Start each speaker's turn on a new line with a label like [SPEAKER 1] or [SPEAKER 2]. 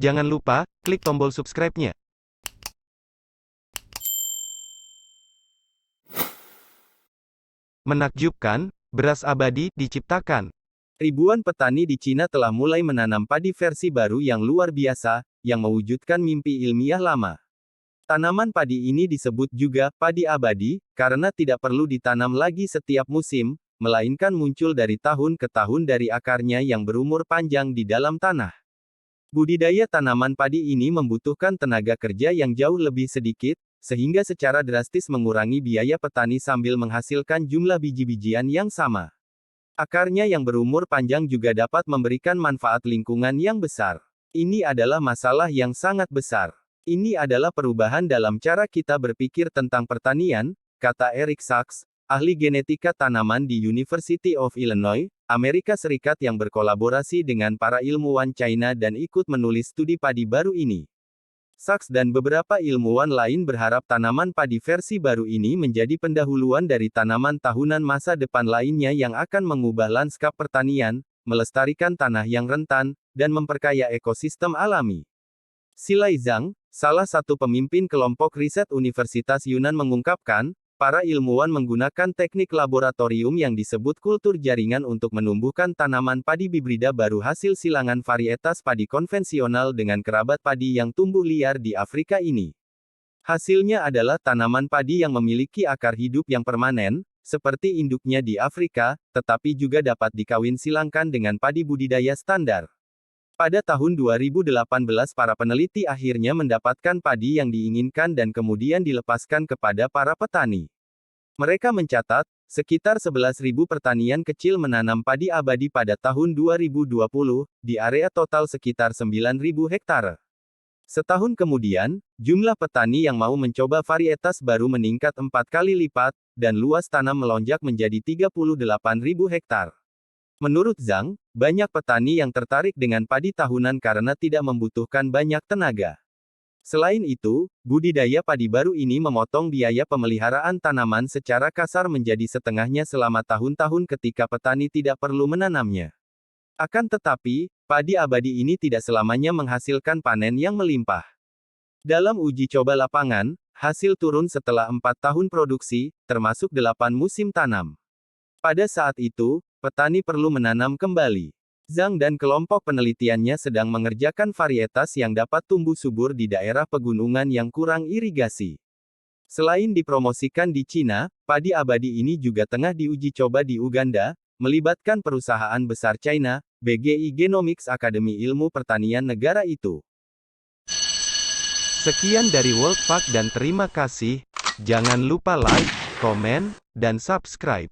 [SPEAKER 1] Jangan lupa, klik tombol subscribe-nya. Menakjubkan, beras abadi diciptakan.
[SPEAKER 2] Ribuan petani di Cina telah mulai menanam padi versi baru yang luar biasa, yang mewujudkan mimpi ilmiah lama. Tanaman padi ini disebut juga padi abadi, karena tidak perlu ditanam lagi setiap musim, melainkan muncul dari tahun ke tahun dari akarnya yang berumur panjang di dalam tanah. Budidaya tanaman padi ini membutuhkan tenaga kerja yang jauh lebih sedikit, sehingga secara drastis mengurangi biaya petani sambil menghasilkan jumlah biji-bijian yang sama. Akarnya yang berumur panjang juga dapat memberikan manfaat lingkungan yang besar. Ini adalah masalah yang sangat besar. Ini adalah perubahan dalam cara kita berpikir tentang pertanian, kata Eric Sachs, ahli genetika tanaman di University of Illinois, Amerika Serikat yang berkolaborasi dengan para ilmuwan China dan ikut menulis studi padi baru ini. Sachs dan beberapa ilmuwan lain berharap tanaman padi versi baru ini menjadi pendahuluan dari tanaman tahunan masa depan lainnya yang akan mengubah lanskap pertanian, melestarikan tanah yang rentan, dan memperkaya ekosistem alami. Xilai Zhang, salah satu pemimpin kelompok riset Universitas Yunnan mengungkapkan, para ilmuwan menggunakan teknik laboratorium yang disebut kultur jaringan untuk menumbuhkan tanaman padi hibrida baru hasil silangan varietas padi konvensional dengan kerabat padi yang tumbuh liar di Afrika ini. Hasilnya adalah tanaman padi yang memiliki akar hidup yang permanen, seperti induknya di Afrika, tetapi juga dapat dikawin silangkan dengan padi budidaya standar. Pada tahun 2018 para peneliti akhirnya mendapatkan padi yang diinginkan dan kemudian dilepaskan kepada para petani. Mereka mencatat, sekitar 11.000 pertanian kecil menanam padi abadi pada tahun 2020, di area total sekitar 9.000 hektare. Setahun kemudian, jumlah petani yang mau mencoba varietas baru meningkat 4 kali lipat, dan luas tanam melonjak menjadi 38.000 hektar. Menurut Zhang, banyak petani yang tertarik dengan padi tahunan karena tidak membutuhkan banyak tenaga. Selain itu, budidaya padi baru ini memotong biaya pemeliharaan tanaman secara kasar menjadi setengahnya selama tahun-tahun ketika petani tidak perlu menanamnya. Akan tetapi, padi abadi ini tidak selamanya menghasilkan panen yang melimpah. Dalam uji coba lapangan, hasil turun setelah 4 tahun produksi, termasuk 8 musim tanam. Pada saat itu, petani perlu menanam kembali. Zhang dan kelompok penelitiannya sedang mengerjakan varietas yang dapat tumbuh subur di daerah pegunungan yang kurang irigasi. Selain dipromosikan di Cina, padi abadi ini juga tengah diuji coba di Uganda, melibatkan perusahaan besar China, BGI Genomics Akademi Ilmu Pertanian negara itu.
[SPEAKER 1] Sekian dari World Fact dan terima kasih. Jangan lupa like, komen, dan subscribe.